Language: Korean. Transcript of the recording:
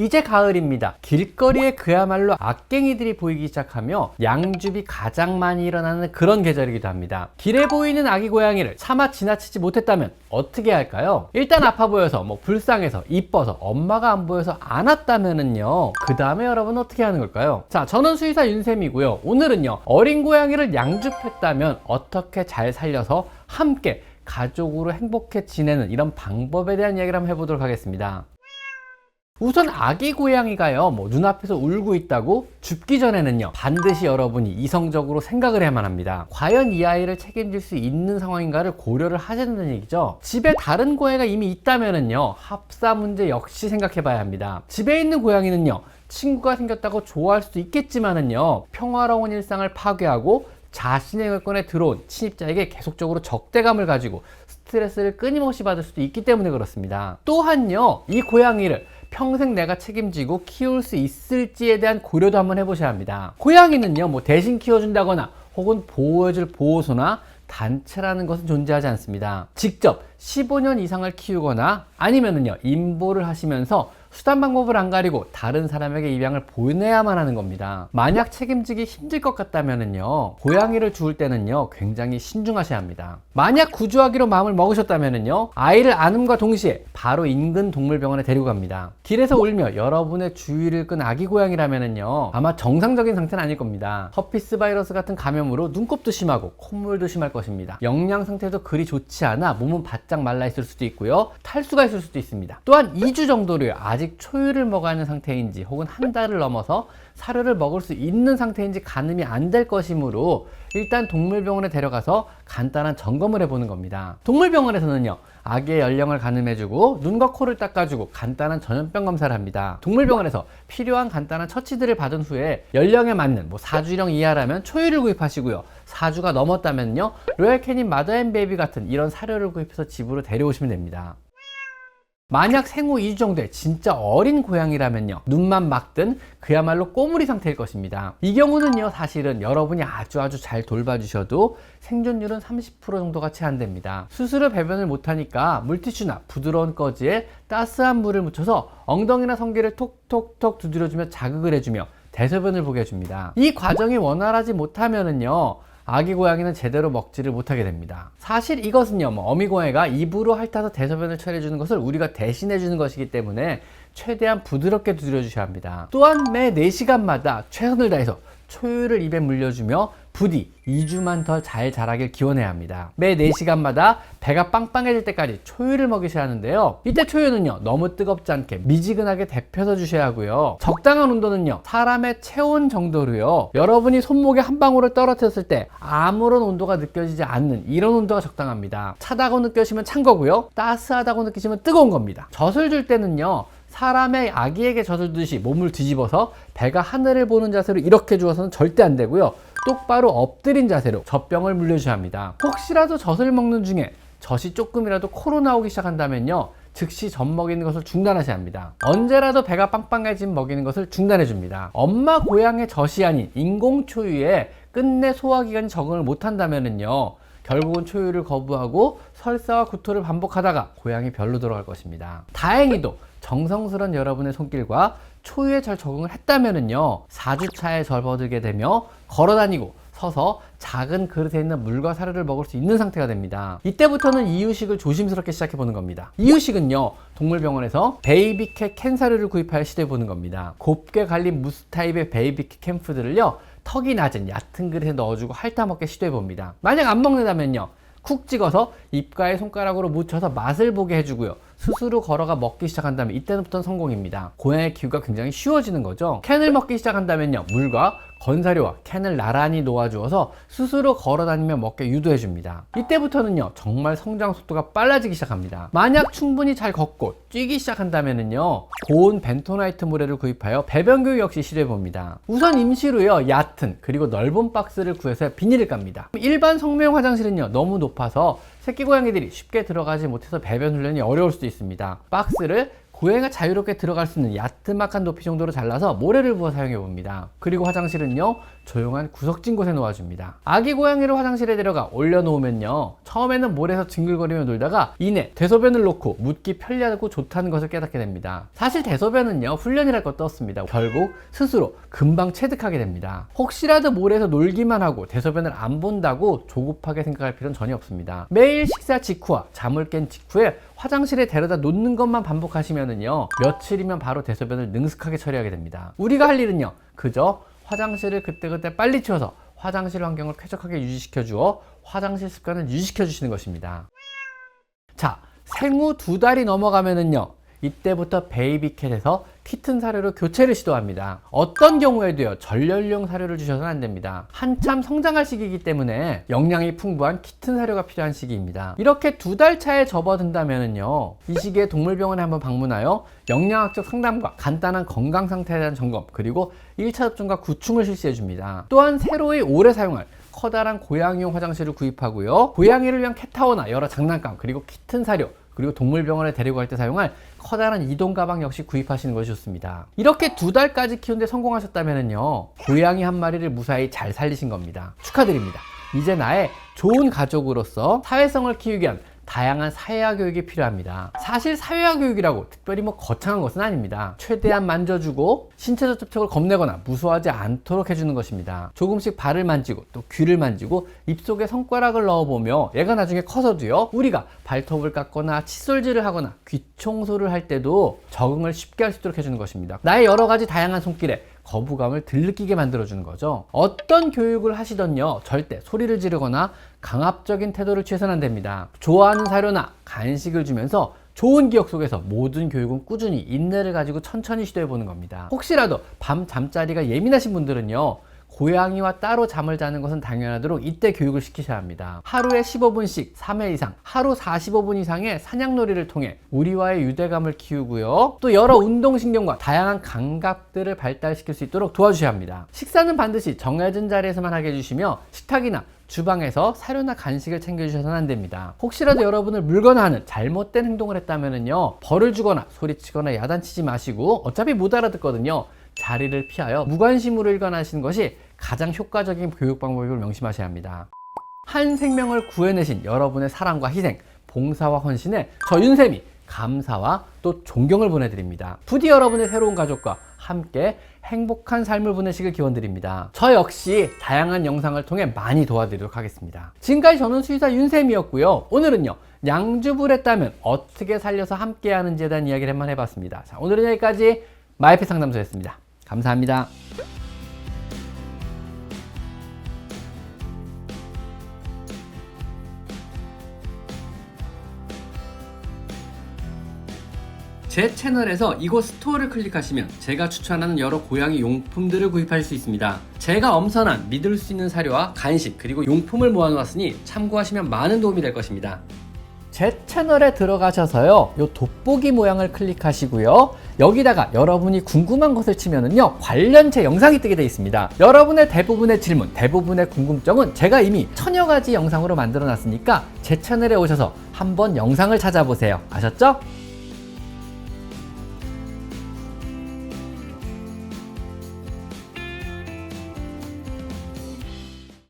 이제 가을입니다. 길거리에 그야말로 악갱이들이 보이기 시작하며 양줍이 가장 많이 일어나는 그런 계절이기도 합니다. 길에 보이는 아기 고양이를 차마 지나치지 못했다면 어떻게 할까요? 일단 아파 보여서 불쌍해서 이뻐서 엄마가 안 보여서 안았다면은요, 그 다음에 여러분 어떻게 하는 걸까요? 자, 저는 수의사 윤쌤이고요. 오늘은요, 어린 고양이를 양줍했다면 어떻게 잘 살려서 함께 가족으로 행복해 지내는 이런 방법에 대한 이야기를 한번 해보도록 하겠습니다. 우선 아기 고양이가요, 눈앞에서 울고 있다고 줍기 전에는요, 반드시 여러분이 이성적으로 생각을 해야만 합니다. 과연 이 아이를 책임질 수 있는 상황인가를 고려를 하셔야 된다는 얘기죠. 집에 다른 고양이가 이미 있다면은요, 합사 문제 역시 생각해 봐야 합니다. 집에 있는 고양이는요, 친구가 생겼다고 좋아할 수도 있겠지만은요, 평화로운 일상을 파괴하고 자신의 영역권에 들어온 침입자에게 계속적으로 적대감을 가지고 스트레스를 끊임없이 받을 수도 있기 때문에 그렇습니다. 또한요, 이 고양이를 평생 내가 책임지고 키울 수 있을지에 대한 고려도 한번 해보셔야 합니다. 고양이는요, 대신 키워준다거나 혹은 보호해줄 보호소나 단체라는 것은 존재하지 않습니다. 직접 15년 이상을 키우거나 아니면은요, 임보를 하시면서 수단 방법을 안 가리고 다른 사람에게 입양을 보내야만 하는 겁니다. 만약 책임지기 힘들 것 같다면은요, 고양이를 주울 때는요, 굉장히 신중하셔야 합니다. 만약 구조하기로 마음을 먹으셨다면은요, 아이를 안음과 동시에 바로 인근 동물병원에 데리고 갑니다. 길에서 울며 여러분의 주의를 끈 아기 고양이라면은요, 아마 정상적인 상태는 아닐 겁니다. 허피스 바이러스 같은 감염으로 눈곱도 심하고 콧물도 심할 것입니다. 영양 상태도 그리 좋지 않아 몸은 바짝 말라 있을 수도 있고요, 탈수가 있을 수도 있습니다. 또한 2주 정도로요, 아직 초유를 먹어야 하는 상태인지 혹은 한 달을 넘어서 사료를 먹을 수 있는 상태인지 가늠이 안 될 것이므로 일단 동물병원에 데려가서 간단한 점검을 해보는 겁니다. 동물병원에서는요, 아기의 연령을 가늠해주고 눈과 코를 닦아주고 간단한 전염병 검사를 합니다. 동물병원에서 필요한 간단한 처치들을 받은 후에 연령에 맞는 4주령 이하라면 초유를 구입하시고요, 4주가 넘었다면요, 로얄 캐닌 마더 앤 베이비 같은 이런 사료를 구입해서 집으로 데려오시면 됩니다. 만약 생후 2주 정도의 진짜 어린 고양이라면요, 눈만 막든 그야말로 꼬물이 상태일 것입니다. 이 경우는요, 사실은 여러분이 아주 잘 돌봐주셔도 생존율은 30% 정도가 채 안 됩니다. 스스로 배변을 못하니까 물티슈나 부드러운 거즈에 따스한 물을 묻혀서 엉덩이나 성기를 톡톡톡 두드려주며 자극을 해주며 대소변을 보게 해줍니다. 이 과정이 원활하지 못하면은요, 아기 고양이는 제대로 먹지를 못하게 됩니다. 사실 이것은요, 어미 고양이가 입으로 핥아서 대소변을 처리해주는 것을 우리가 대신해주는 것이기 때문에 최대한 부드럽게 두드려 주셔야 합니다. 또한 매 4시간마다 최선을 다해서 초유를 입에 물려주며 부디 2주만 더 잘 자라길 기원해야 합니다. 매 4시간마다 배가 빵빵해질 때까지 초유를 먹이셔야 하는데요, 이때 초유는요, 너무 뜨겁지 않게 미지근하게 데펴서 주셔야 하고요, 적당한 온도는요, 사람의 체온 정도로요, 여러분이 손목에 한 방울을 떨어뜨렸을 때 아무런 온도가 느껴지지 않는 이런 온도가 적당합니다. 차다고 느껴지면 찬 거고요, 따스하다고 느끼시면 뜨거운 겁니다. 젖을 줄 때는요, 사람의 아기에게 젖을 주듯이 몸을 뒤집어서 배가 하늘을 보는 자세로 이렇게 주어서는 절대 안 되고요, 똑바로 엎드린 자세로 젖병을 물려주셔야 합니다. 혹시라도 젖을 먹는 중에 젖이 조금이라도 코로 나오기 시작한다면요, 즉시 젖 먹이는 것을 중단하셔야 합니다. 언제라도 배가 빵빵해지면 먹이는 것을 중단해 줍니다. 엄마 고양이의 젖이 아닌 인공초유에 끝내 소화기관이 적응을 못한다면은요, 결국은 초유를 거부하고 설사와 구토를 반복하다가 고양이 별로 들어갈 것입니다. 다행히도 정성스러운 여러분의 손길과 초유에 잘 적응을 했다면은요, 4주차에 접어들게 되며 걸어다니고 서서 작은 그릇에 있는 물과 사료를 먹을 수 있는 상태가 됩니다. 이때부터는 이유식을 조심스럽게 시작해 보는 겁니다. 이유식은요, 동물병원에서 베이비캣 캔 사료를 구입하여 시도해 보는 겁니다. 곱게 갈린 무스 타입의 베이비캣 캔 푸드를요, 턱이 낮은 얕은 그릇에 넣어주고 핥아먹게 시도해 봅니다. 만약 안 먹는다면요, 쿡 찍어서 입가에 손가락으로 묻혀서 맛을 보게 해주고요, 스스로 걸어가 먹기 시작한다면 이때부터는 성공입니다. 고양이 키우기가 굉장히 쉬워지는 거죠. 캔을 먹기 시작한다면요, 물과 건사료와 캔을 나란히 놓아주어서 스스로 걸어다니며 먹게 유도해 줍니다. 이때부터는요, 정말 성장 속도가 빨라지기 시작합니다. 만약 충분히 잘 걷고 뛰기 시작한다면요, 고온 벤토나이트 모래를 구입하여 배변 교육 역시 시도해 봅니다. 우선 임시로요, 얕은 그리고 넓은 박스를 구해서 비닐을 깝니다. 일반 성매용 화장실은요, 너무 높아서 새끼 고양이들이 쉽게 들어가지 못해서 배변 훈련이 어려울 수도 있습니다. 박스를 고양이가 자유롭게 들어갈 수 있는 야트막한 높이 정도로 잘라서 모래를 부어 사용해 봅니다. 그리고 화장실은요, 조용한 구석진 곳에 놓아줍니다. 아기 고양이를 화장실에 데려가 올려놓으면요, 처음에는 모래에서 징글거리며 놀다가 이내 대소변을 놓고 묻기 편리하고 좋다는 것을 깨닫게 됩니다. 사실 대소변은요, 훈련이랄 것도 없습니다. 결국 스스로 금방 체득하게 됩니다. 혹시라도 모래에서 놀기만 하고 대소변을 안 본다고 조급하게 생각할 필요는 전혀 없습니다. 매일 식사 직후와 잠을 깬 직후에 화장실에 데려다 놓는 것만 반복하시면은요, 며칠이면 바로 대소변을 능숙하게 처리하게 됩니다. 우리가 할 일은요, 그저 화장실을 그때그때 빨리 치워서 화장실 환경을 쾌적하게 유지시켜 주어 화장실 습관을 유지시켜 주시는 것입니다. 자, 생후 2달이 넘어가면은요, 이때부터 베이비캣에서 키튼 사료로 교체를 시도합니다. 어떤 경우에도요, 전렬용 사료를 주셔서는 안 됩니다. 한참 성장할 시기이기 때문에 영양이 풍부한 키튼 사료가 필요한 시기입니다. 이렇게 2달 차에 접어든다면은요, 이 시기에 동물병원에 한번 방문하여 영양학적 상담과 간단한 건강 상태에 대한 점검, 그리고 1차 접종과 구충을 실시해 줍니다. 또한 새로이 오래 사용할 커다란 고양이용 화장실을 구입하고요, 고양이를 위한 캣타워나 여러 장난감, 그리고 키튼 사료, 그리고 동물병원에 데리고 갈 때 사용할 커다란 이동 가방 역시 구입하시는 것이 좋습니다. 이렇게 2달까지 키우는데 성공하셨다면요, 고양이 한 마리를 무사히 잘 살리신 겁니다. 축하드립니다. 이제 나의 좋은 가족으로서 사회성을 키우기 위한 다양한 사회화 교육이 필요합니다. 사실 사회화 교육이라고 특별히 거창한 것은 아닙니다. 최대한 만져주고 신체적 접촉을 겁내거나 무서워하지 않도록 해주는 것입니다. 조금씩 발을 만지고 또 귀를 만지고 입속에 손가락을 넣어보며 얘가 나중에 커서도요, 우리가 발톱을 깎거나 칫솔질을 하거나 귀 청소를 할 때도 적응을 쉽게 할 수 있도록 해주는 것입니다. 나의 여러 가지 다양한 손길에 거부감을 덜 느끼게 만들어주는 거죠. 어떤 교육을 하시던요, 절대 소리를 지르거나 강압적인 태도를 취해서는 안 됩니다. 좋아하는 사료나 간식을 주면서 좋은 기억 속에서 모든 교육은 꾸준히 인내를 가지고 천천히 시도해보는 겁니다. 혹시라도 밤 잠자리가 예민하신 분들은요, 고양이와 따로 잠을 자는 것은 당연하도록 이때 교육을 시키셔야 합니다. 하루에 15분씩 3회 이상, 하루 45분 이상의 사냥놀이를 통해 우리와의 유대감을 키우고요, 또 여러 운동신경과 다양한 감각들을 발달시킬 수 있도록 도와주셔야 합니다. 식사는 반드시 정해진 자리에서만 하게 해주시며 식탁이나 주방에서 사료나 간식을 챙겨주셔서는 안 됩니다. 혹시라도 여러분을 물거나 하는 잘못된 행동을 했다면요, 벌을 주거나 소리치거나 야단치지 마시고, 어차피 못 알아듣거든요, 자리를 피하여 무관심으로 일관하시는 것이 가장 효과적인 교육 방법임을 명심하셔야 합니다. 한 생명을 구해내신 여러분의 사랑과 희생, 봉사와 헌신에 저 윤쌤이 감사와 또 존경을 보내드립니다. 부디 여러분의 새로운 가족과 함께 행복한 삶을 보내시길 기원드립니다. 저 역시 다양한 영상을 통해 많이 도와드리도록 하겠습니다. 지금까지 저는 수의사 윤쌤이었고요. 오늘은요, 양주부를 했다면 어떻게 살려서 함께 하는지에 대한 이야기를 한번 해봤습니다. 자, 오늘은 여기까지 마이펫 상담소였습니다. 감사합니다. 제 채널에서 이곳 스토어를 클릭하시면 제가 추천하는 여러 고양이 용품들을 구입할 수 있습니다. 제가 엄선한 믿을 수 있는 사료와 간식, 그리고 용품을 모아놓았으니 참고하시면 많은 도움이 될 것입니다. 제 채널에 들어가셔서요, 요 돋보기 모양을 클릭하시고요, 여기다가 여러분이 궁금한 것을 치면은요, 관련체 영상이 뜨게 되어 있습니다. 여러분의 대부분의 질문, 대부분의 궁금증은 제가 이미 1000여 가지 영상으로 만들어 놨으니까 제 채널에 오셔서 한번 영상을 찾아보세요. 아셨죠?